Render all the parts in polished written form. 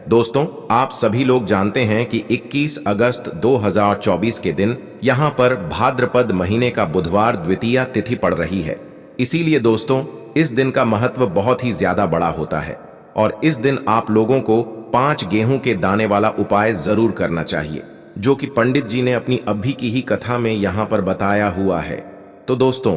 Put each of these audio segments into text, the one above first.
दोस्तों, आप सभी लोग जानते हैं कि 21 अगस्त 2024 के दिन यहाँ पर भाद्रपद महीने का बुधवार द्वितीया तिथि पड़ रही है। इसीलिए दोस्तों, इस दिन का महत्व बहुत ही ज्यादा बड़ा होता है और इस दिन आप लोगों को 5 गेहूं के दाने वाला उपाय जरूर करना चाहिए, जो कि पंडित जी ने अपनी अभी की ही कथा में यहाँ पर बताया हुआ है। तो दोस्तों,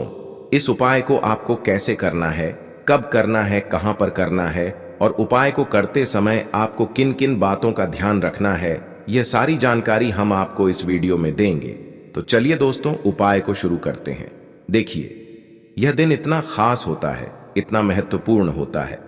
इस उपाय को आपको कैसे करना है, कब करना है, कहां पर करना है और उपाय को करते समय आपको किन किन बातों का ध्यान रखना है, यह सारी जानकारी हम आपको इस वीडियो में देंगे। तो चलिए दोस्तों, उपाय को शुरू करते हैं। देखिए, यह दिन इतना खास होता है, इतना महत्वपूर्ण होता है।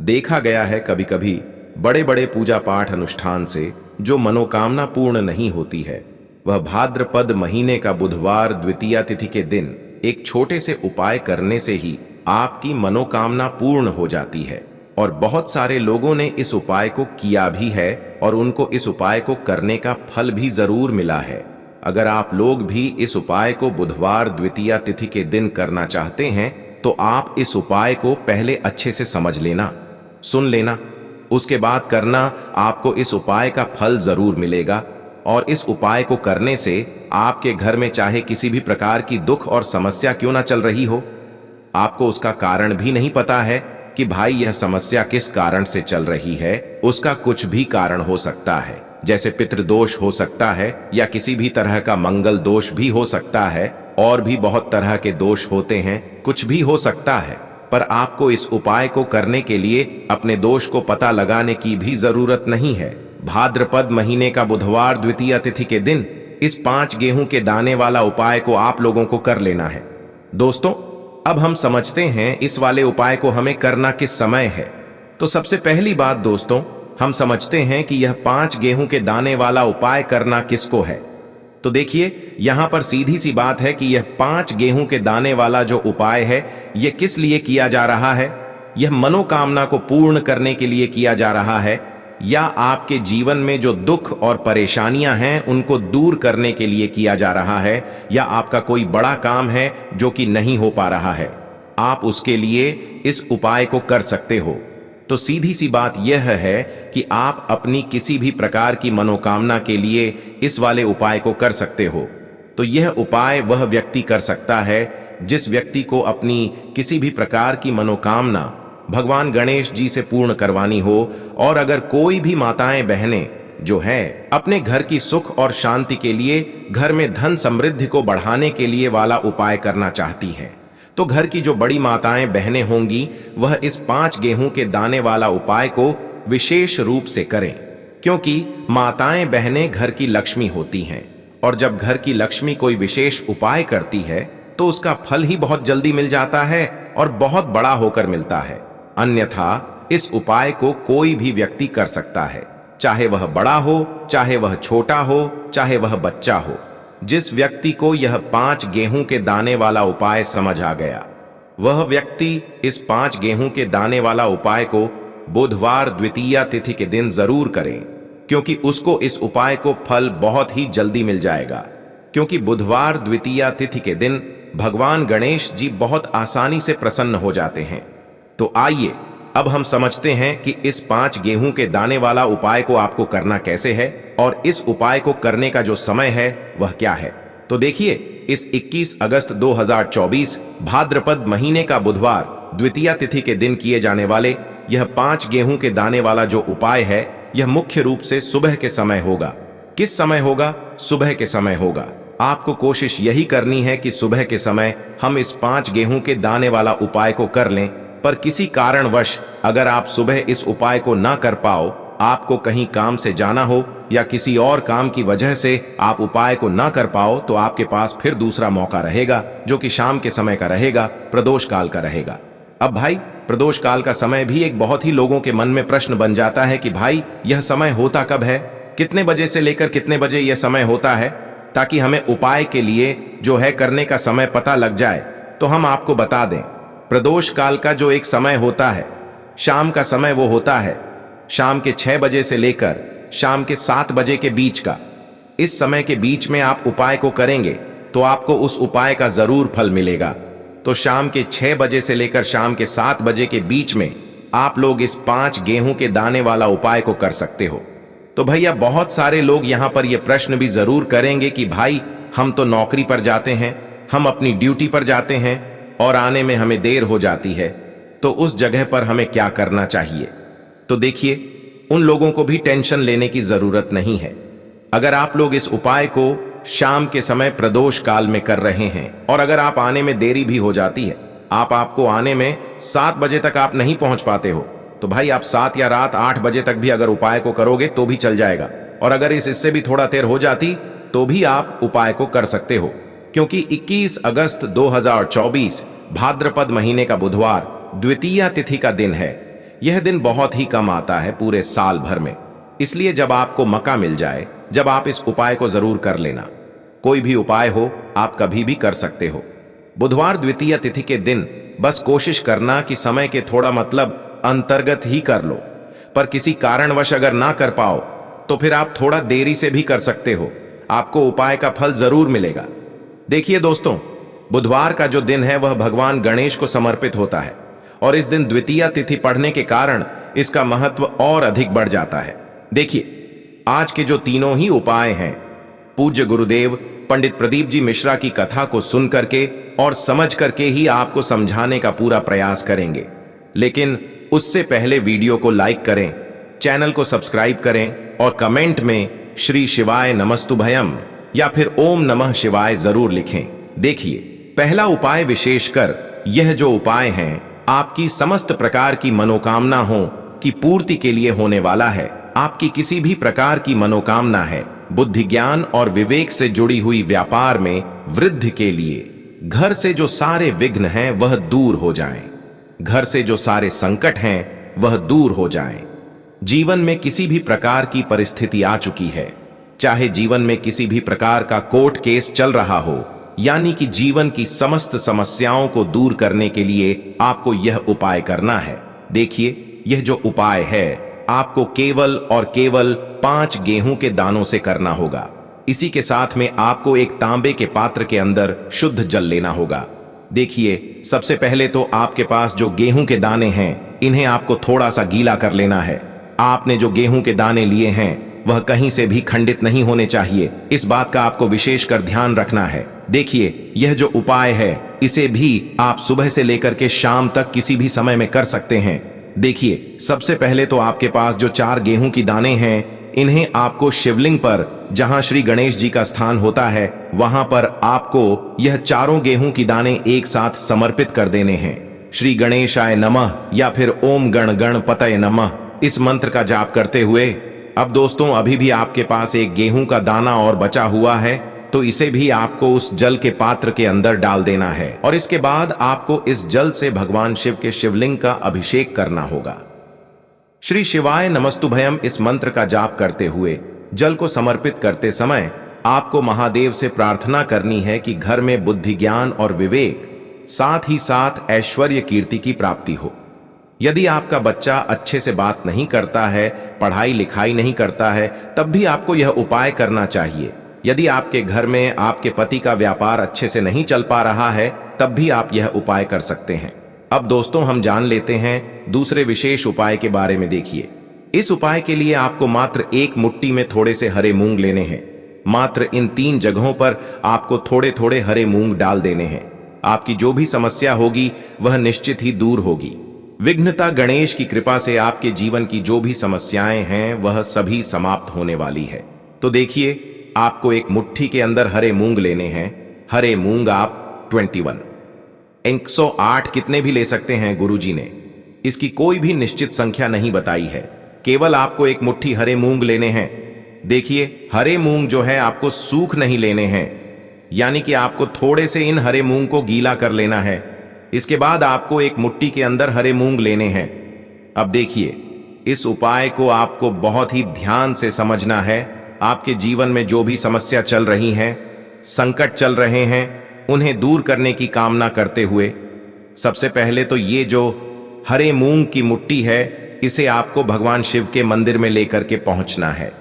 देखा गया है कभी कभी बड़े बड़े पूजा पाठ अनुष्ठान से जो मनोकामना पूर्ण नहीं होती है, वह भाद्रपद महीने का बुधवार द्वितीया तिथि के दिन एक छोटे से उपाय करने से ही आपकी मनोकामना पूर्ण हो जाती है। और बहुत सारे लोगों ने इस उपाय को किया भी है और उनको इस उपाय को करने का फल भी जरूर मिला है। अगर आप लोग भी इस उपाय को बुधवार द्वितीया तिथि के दिन करना चाहते हैं तो आप इस उपाय को पहले अच्छे से समझ लेना, सुन लेना, उसके बाद करना। आपको इस उपाय का फल जरूर मिलेगा और इस उपाय को करने से आपके घर में चाहे किसी भी प्रकार की दुख और समस्या क्यों ना चल रही हो, आपको उसका कारण भी नहीं पता है कि भाई यह समस्या किस कारण से चल रही है, उसका कुछ भी कारण हो सकता है। जैसे पितृदोष हो सकता है या किसी भी तरह का मंगल दोष भी हो सकता है, और भी बहुत तरह के दोष होते हैं, कुछ भी हो सकता है। पर आपको इस उपाय को करने के लिए अपने दोष को पता लगाने की भी जरूरत नहीं है। भाद्रपद महीने का बुधवार द्वितीया तिथि के दिन इस 5 गेहूं के दाने वाला उपाय को आप लोगों को कर लेना है। दोस्तों, अब हम समझते हैं इस वाले उपाय को हमें करना किस समय है। तो सबसे पहली बात दोस्तों, हम समझते हैं कि यह 5 गेहूं के दाने वाला उपाय करना किसको है। तो देखिए, यहां पर सीधी सी बात है कि यह 5 गेहूं के दाने वाला जो उपाय है, यह किस लिए किया जा रहा है। यह मनोकामना को पूर्ण करने के लिए किया जा रहा है, या आपके जीवन में जो दुख और परेशानियां हैं उनको दूर करने के लिए किया जा रहा है, या आपका कोई बड़ा काम है जो कि नहीं हो पा रहा है, आप उसके लिए इस उपाय को कर सकते हो। तो सीधी सी बात यह है कि आप अपनी किसी भी प्रकार की मनोकामना के लिए इस वाले उपाय को कर सकते हो। तो यह उपाय वह व्यक्ति कर सकता है जिस व्यक्ति को अपनी किसी भी प्रकार की मनोकामना भगवान गणेश जी से पूर्ण करवानी हो, और अगर कोई भी माताएं बहनें जो है अपने घर की सुख और शांति के लिए, घर में धन समृद्धि को बढ़ाने के लिए वाला उपाय करना चाहती हैं, तो घर की जो बड़ी माताएं बहनें होंगी वह इस 5 गेहूं के दाने वाला उपाय को विशेष रूप से करें, क्योंकि माताएं बहनें घर की लक्ष्मी होती हैं और जब घर की लक्ष्मी कोई विशेष उपाय करती है तो उसका फल ही बहुत जल्दी मिल जाता है और बहुत बड़ा होकर मिलता है। अन्यथा इस उपाय को कोई भी व्यक्ति कर सकता है, चाहे वह बड़ा हो, चाहे वह छोटा हो, चाहे वह बच्चा हो। जिस व्यक्ति को यह 5 गेहूं के दाने वाला उपाय समझ आ गया, वह व्यक्ति इस 5 गेहूं के दाने वाला उपाय को बुधवार द्वितीया तिथि के दिन जरूर करें, क्योंकि उसको इस उपाय को फल बहुत ही जल्दी मिल जाएगा। क्योंकि बुधवार द्वितीया तिथि के दिन भगवान गणेश जी बहुत आसानी से प्रसन्न हो जाते हैं। तो आइए अब हम समझते हैं कि इस 5 गेहूं के दाने वाला उपाय को आपको करना कैसे है और इस उपाय को करने का जो समय है वह क्या है। तो देखिए, इस 21 अगस्त 2024 भाद्रपद महीने का बुधवार द्वितीया तिथि के दिन किए जाने वाले यह 5 गेहूं के दाने वाला जो उपाय है, यह मुख्य रूप से सुबह के समय होगा। किस समय होगा? सुबह के समय होगा। आपको कोशिश यही करनी है कि सुबह के समय हम इस 5 गेहूं के दाने वाला उपाय को कर लें। पर किसी कारणवश अगर आप सुबह इस उपाय को ना कर पाओ, आपको कहीं काम से जाना हो या किसी और काम की वजह से आप उपाय को ना कर पाओ, तो आपके पास फिर दूसरा मौका रहेगा, जो कि शाम के समय का रहेगा, प्रदोष काल का रहेगा। अब भाई, प्रदोष काल का समय भी एक बहुत ही लोगों के मन में प्रश्न बन जाता है कि भाई यह समय होता कब है, कितने बजे से लेकर कितने बजे यह समय होता है, ताकि हमें उपाय के लिए जो है करने का समय पता लग जाए। तो हम आपको बता दें, प्रदोष काल का जो एक समय होता है, शाम का समय, वो होता है शाम के 6 बजे से लेकर शाम के 7 बजे के बीच का। इस समय के बीच में आप उपाय को करेंगे तो आपको उस उपाय का जरूर फल मिलेगा। तो शाम के 6 बजे से लेकर शाम के 7 बजे के बीच में आप लोग इस 5 गेहूं के दाने वाला उपाय को कर सकते हो। तो भैया बहुत सारे लोग यहां पर यह प्रश्न भी जरूर करेंगे कि भाई हम तो नौकरी पर जाते हैं, हम अपनी ड्यूटी पर जाते हैं और आने में हमें देर हो जाती है, तो उस जगह पर हमें क्या करना चाहिए। तो देखिए, उन लोगों को भी टेंशन लेने की जरूरत नहीं है। अगर आप लोग इस उपाय को शाम के समय प्रदोष काल में कर रहे हैं और अगर आप आने में देरी भी हो जाती है, आपको आने में 7 बजे तक आप नहीं पहुंच पाते हो, तो भाई आप 7 या रात 8 बजे तक भी अगर उपाय को करोगे तो भी चल जाएगा। और अगर इससे भी थोड़ा देर हो जाती तो भी आप उपाय को कर सकते हो, क्योंकि 21 अगस्त 2024 भाद्रपद महीने का बुधवार द्वितीया तिथि का दिन है। यह दिन बहुत ही कम आता है पूरे साल भर में, इसलिए जब आपको मौका मिल जाए, जब आप इस उपाय को जरूर कर लेना। कोई भी उपाय हो, आप कभी भी कर सकते हो। बुधवार द्वितीया तिथि के दिन बस कोशिश करना कि समय के थोड़ा अंतर्गत ही कर लो, पर किसी कारणवश अगर ना कर पाओ तो फिर आप थोड़ा देरी से भी कर सकते हो, आपको उपाय का फल जरूर मिलेगा। देखिए दोस्तों, बुधवार का जो दिन है वह भगवान गणेश को समर्पित होता है और इस दिन द्वितीया तिथि पढ़ने के कारण इसका महत्व और अधिक बढ़ जाता है। देखिए, आज के जो तीनों ही उपाय हैं, पूज्य गुरुदेव पंडित प्रदीप जी मिश्रा की कथा को सुन करके और समझ करके ही आपको समझाने का पूरा प्रयास करेंगे। लेकिन उससे पहले वीडियो को लाइक करें, चैनल को सब्सक्राइब करें और कमेंट में श्री शिवाय नमस्तुभयम या फिर ओम नमः शिवाय जरूर लिखें। देखिए, पहला उपाय विशेषकर यह जो उपाय हैं आपकी समस्त प्रकार की मनोकामना हो की पूर्ति के लिए होने वाला है। आपकी किसी भी प्रकार की मनोकामना है, बुद्धि ज्ञान और विवेक से जुड़ी हुई व्यापार में वृद्धि के लिए, घर से जो सारे विघ्न हैं वह दूर हो जाएं, घर से जो सारे संकट हैं वह दूर हो जाएं। जीवन में किसी भी प्रकार की परिस्थिति आ चुकी है, चाहे जीवन में किसी भी प्रकार का कोर्ट केस चल रहा हो, यानी कि जीवन की समस्त समस्याओं को दूर करने के लिए आपको यह उपाय करना है। देखिए, यह जो उपाय है आपको केवल और केवल 5 गेहूं के दानों से करना होगा। इसी के साथ में आपको एक तांबे के पात्र के अंदर शुद्ध जल लेना होगा। देखिए, सबसे पहले तो आपके पास जो गेहूं के दाने हैं इन्हें आपको थोड़ा सा गीला कर लेना है। आपने जो गेहूं के दाने लिए हैं वह कहीं से भी खंडित नहीं होने चाहिए, इस बात का आपको विशेषकर ध्यान रखना है। देखिए, यह जो उपाय है इसे भी आप सुबह से लेकर के शाम तक किसी भी समय में कर सकते हैं। देखिए, सबसे पहले तो आपके पास जो 4 गेहूं की दाने हैं इन्हें आपको शिवलिंग पर, जहां श्री गणेश जी का स्थान होता है, वहां पर आपको यह चारों गेहूं की दाने एक साथ समर्पित कर देने हैं। श्री गणेशाय नमः या फिर ओम गण गणपतये नमः इस मंत्र का जाप करते हुए, अब दोस्तों अभी भी आपके पास एक गेहूं का दाना और बचा हुआ है, तो इसे भी आपको उस जल के पात्र के अंदर डाल देना है और इसके बाद आपको इस जल से भगवान शिव के शिवलिंग का अभिषेक करना होगा। श्री शिवाय नमस्तुभयम इस मंत्र का जाप करते हुए जल को समर्पित करते समय आपको महादेव से प्रार्थना करनी है कि घर में बुद्धि ज्ञान और विवेक, साथ ही साथ ऐश्वर्य कीर्ति की प्राप्ति हो। यदि आपका बच्चा अच्छे से बात नहीं करता है, पढ़ाई लिखाई नहीं करता है, तब भी आपको यह उपाय करना चाहिए। यदि आपके घर में आपके पति का व्यापार अच्छे से नहीं चल पा रहा है, तब भी आप यह उपाय कर सकते हैं। अब दोस्तों हम जान लेते हैं दूसरे विशेष उपाय के बारे में। देखिए, इस उपाय के लिए आपको मात्र 1 मुट्ठी में थोड़े से हरे मूंग लेने हैं। मात्र इन 3 जगहों पर आपको थोड़े थोड़े हरे मूंग डाल देने हैं। आपकी जो भी समस्या होगी वह निश्चित ही दूर होगी। विघ्नता गणेश की कृपा से आपके जीवन की जो भी समस्याएं हैं वह सभी समाप्त होने वाली है। तो देखिए, आपको 1 मुट्ठी के अंदर हरे मूंग लेने हैं। हरे मूंग आप 108 कितने भी ले सकते हैं, गुरुजी ने इसकी कोई भी निश्चित संख्या नहीं बताई है, केवल आपको 1 मुट्ठी हरे मूंग लेने हैं। देखिए, हरे मूंग जो है आपको सूख नहीं लेने हैं, यानी कि आपको थोड़े से इन हरे मूंग को गीला कर लेना है। इसके बाद आपको 1 मुट्ठी के अंदर हरे मूंग लेने हैं। अब देखिए, इस उपाय को आपको बहुत ही ध्यान से समझना है। आपके जीवन में जो भी समस्या चल रही हैं, संकट चल रहे हैं, उन्हें दूर करने की कामना करते हुए सबसे पहले तो ये जो हरे मूंग की मुट्ठी है इसे आपको भगवान शिव के मंदिर में लेकर के पहुंचना है।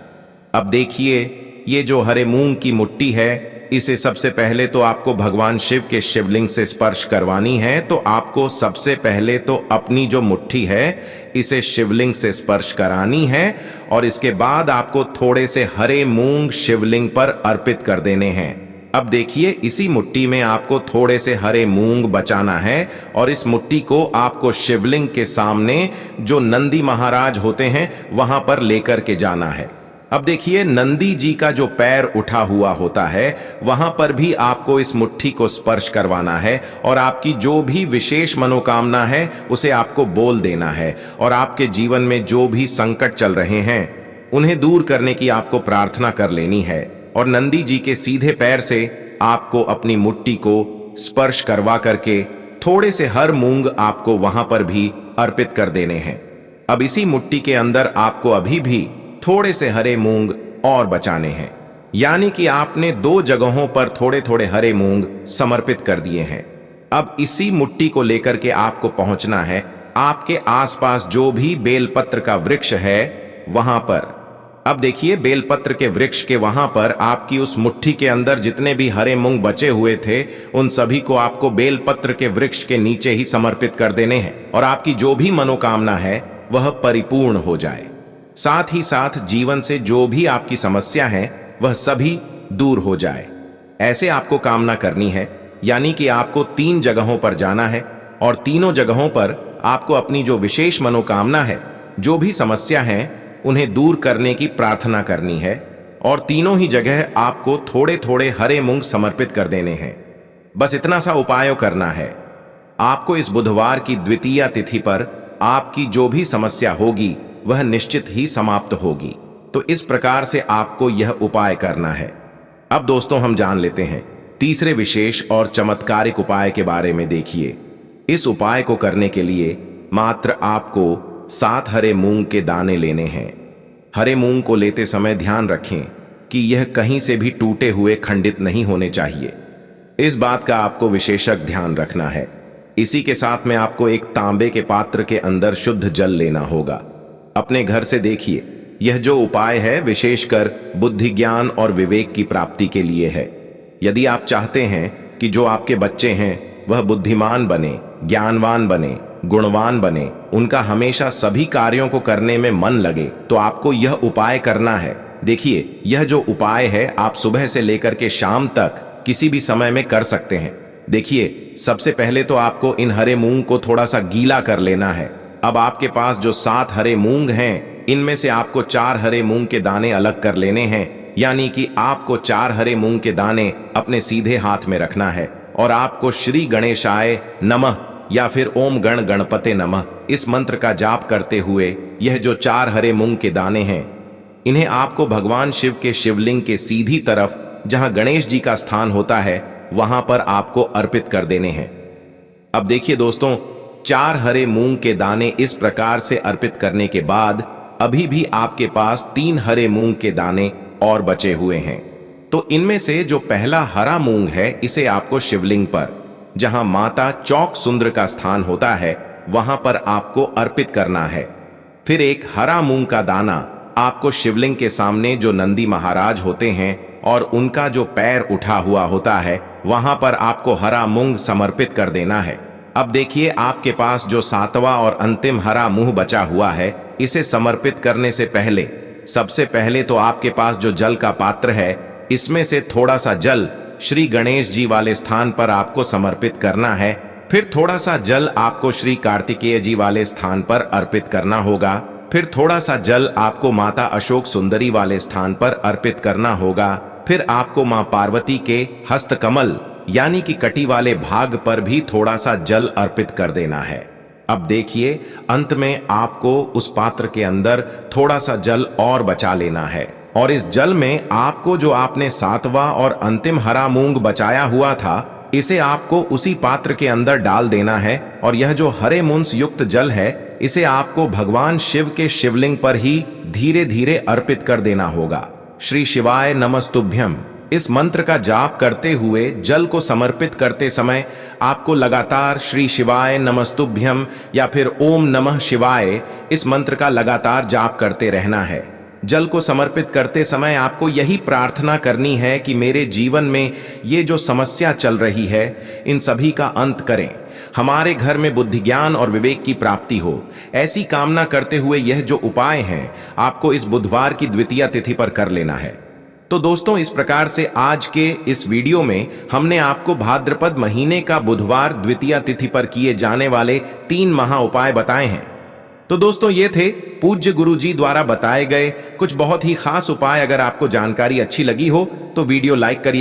अब देखिए, ये जो हरे मूंग की मुट्ठी है इसे सबसे पहले तो आपको भगवान शिव के शिवलिंग से स्पर्श करवानी है। तो आपको सबसे पहले तो अपनी जो मुट्ठी है इसे शिवलिंग से स्पर्श करानी है और इसके बाद आपको थोड़े से हरे मूंग शिवलिंग पर अर्पित कर देने हैं। अब देखिए, इसी मुट्ठी में आपको थोड़े से हरे मूंग बचाना है और इस मुट्ठी को आपको शिवलिंग के सामने जो नंदी महाराज होते हैं वहां पर लेकर के जाना है। अब देखिए, नंदी जी का जो पैर उठा हुआ होता है वहां पर भी आपको इस मुट्ठी को स्पर्श करवाना है और आपकी जो भी विशेष मनोकामना है उसे आपको बोल देना है और आपके जीवन में जो भी संकट चल रहे हैं उन्हें दूर करने की आपको प्रार्थना कर लेनी है और नंदी जी के सीधे पैर से आपको अपनी मुट्ठी को स्पर्श करवा करके थोड़े से हर मूंग आपको वहां पर भी अर्पित कर देने हैं। अब इसी मुट्ठी के अंदर आपको अभी भी थोड़े से हरे मूंग और बचाने हैं, यानी कि आपने 2 जगहों पर थोड़े थोड़े हरे मूंग समर्पित कर दिए हैं। अब इसी मुट्ठी को लेकर के आपको पहुंचना है आपके आसपास जो भी बेलपत्र का वृक्ष है वहां पर। अब देखिए, बेलपत्र के वृक्ष के वहां पर आपकी उस मुट्ठी के अंदर जितने भी हरे मूंग बचे हुए थे उन सभी को आपको बेलपत्र के वृक्ष के नीचे ही समर्पित कर देने हैं और आपकी जो भी मनोकामना है वह परिपूर्ण हो जाए। साथ ही साथ जीवन से जो भी आपकी समस्या है वह सभी दूर हो जाए। ऐसे आपको कामना करनी है, यानी कि आपको 3 जगहों पर जाना है और तीनों जगहों पर आपको अपनी जो विशेष मनोकामना है, जो भी समस्या है उन्हें दूर करने की प्रार्थना करनी है और तीनों ही जगह आपको थोड़े थोड़े हरे मूंग समर्पित कर देने हैं। बस इतना सा उपाय करना है। आपको इस बुधवार की द्वितीया तिथि पर आपकी जो भी समस्या होगी वह निश्चित ही समाप्त होगी। तो इस प्रकार से आपको यह उपाय करना है। अब दोस्तों, हम जान लेते हैं तीसरे विशेष और चमत्कारिक उपाय के बारे में। देखिए, इस उपाय को करने के लिए मात्र आपको 7 हरे मूंग के दाने लेने हैं। हरे मूंग को लेते समय ध्यान रखें कि यह कहीं से भी टूटे हुए खंडित नहीं होने चाहिए। इस बात का आपको विशेषक ध्यान रखना है। इसी के साथ में आपको एक तांबे के पात्र के अंदर शुद्ध जल लेना होगा। अपने घर से देखिए, यह जो उपाय है विशेषकर बुद्धि, ज्ञान और विवेक की प्राप्ति के लिए है। यदि आप चाहते हैं कि जो आपके बच्चे हैं वह बुद्धिमान बने, ज्ञानवान बने, गुणवान बने, उनका हमेशा सभी कार्यों को करने में मन लगे, तो आपको यह उपाय करना है। देखिए, यह जो उपाय है आप सुबह से लेकर के शाम तक किसी भी समय में कर सकते हैं। देखिए, सबसे पहले तो आपको इन हरे मूंग को थोड़ा सा गीला कर लेना है। अब आपके पास जो 7 हरे मूंग हैं इनमें से आपको 4 हरे मूंग के दाने अलग कर लेने हैं, यानी कि आपको 4 हरे मूंग के दाने अपने सीधे हाथ में रखना है और आपको श्री गणेशाय नमः या फिर ओम गण गणपते नमः इस मंत्र का जाप करते हुए यह जो 4 हरे मूंग के दाने हैं इन्हें आपको भगवान शिव के शिवलिंग के सीधी तरफ जहां गणेश जी का स्थान होता है वहां पर आपको अर्पित कर देने हैं। अब देखिए दोस्तों, 4 हरे मूंग के दाने इस प्रकार से अर्पित करने के बाद अभी भी आपके पास 3 हरे मूंग के दाने और बचे हुए हैं। तो इनमें से जो पहला हरा मूंग है इसे आपको शिवलिंग पर, जहां माता चौक सुंदर का स्थान होता है, वहां पर आपको अर्पित करना है। फिर एक हरा मूंग का दाना आपको शिवलिंग के सामने जो नंदी महाराज होते हैं और उनका जो पैर उठा हुआ होता है वहां पर आपको हरा मूंग समर्पित कर देना है। अब देखिए, आपके पास जो 7वां और अंतिम हरा मूंग बचा हुआ है इसे समर्पित करने से पहले सबसे पहले तो आपके पास जो जल का पात्र है इसमें से थोड़ा सा जल श्री गणेश जी वाले स्थान पर आपको समर्पित करना है। फिर थोड़ा सा जल आपको श्री कार्तिकेय जी वाले स्थान पर अर्पित करना होगा। फिर थोड़ा सा जल आपको माता अशोक सुंदरी वाले स्थान पर अर्पित करना होगा। फिर आपको मां पार्वती के हस्तकमल यानी कि कटी वाले भाग पर भी थोड़ा सा जल अर्पित कर देना है। अब देखिए, अंत में आपको उस पात्र के अंदर थोड़ा सा जल और बचा लेना है और इस जल में आपको जो आपने 7वां और अंतिम हरा मूंग बचाया हुआ था इसे आपको उसी पात्र के अंदर डाल देना है और यह जो हरे मूंग युक्त जल है इसे आपको भगवान शिव के शिवलिंग पर ही धीरे धीरे अर्पित कर देना होगा। श्री शिवाय नमस्तुभ्यम इस मंत्र का जाप करते हुए जल को समर्पित करते समय आपको लगातार श्री शिवाय नमस्तुभ्यम या फिर ओम नमः शिवाय इस मंत्र का लगातार जाप करते रहना है। जल को समर्पित करते समय आपको यही प्रार्थना करनी है कि मेरे जीवन में ये जो समस्या चल रही है इन सभी का अंत करें, हमारे घर में बुद्धि ज्ञान और विवेक की प्राप्ति हो। ऐसी कामना करते हुए यह जो उपाय हैं आपको इस बुधवार की द्वितीया तिथि पर कर लेना है। तो दोस्तों, इस प्रकार से आज के इस वीडियो में हमने आपको भाद्रपद महीने का बुधवार द्वितीया तिथि पर किए जाने वाले 3 महा उपाय बताए हैं। तो दोस्तों, ये थे पूज्य गुरुजी द्वारा बताए गए कुछ बहुत ही खास उपाय। अगर आपको जानकारी अच्छी लगी हो तो वीडियो लाइक करिए।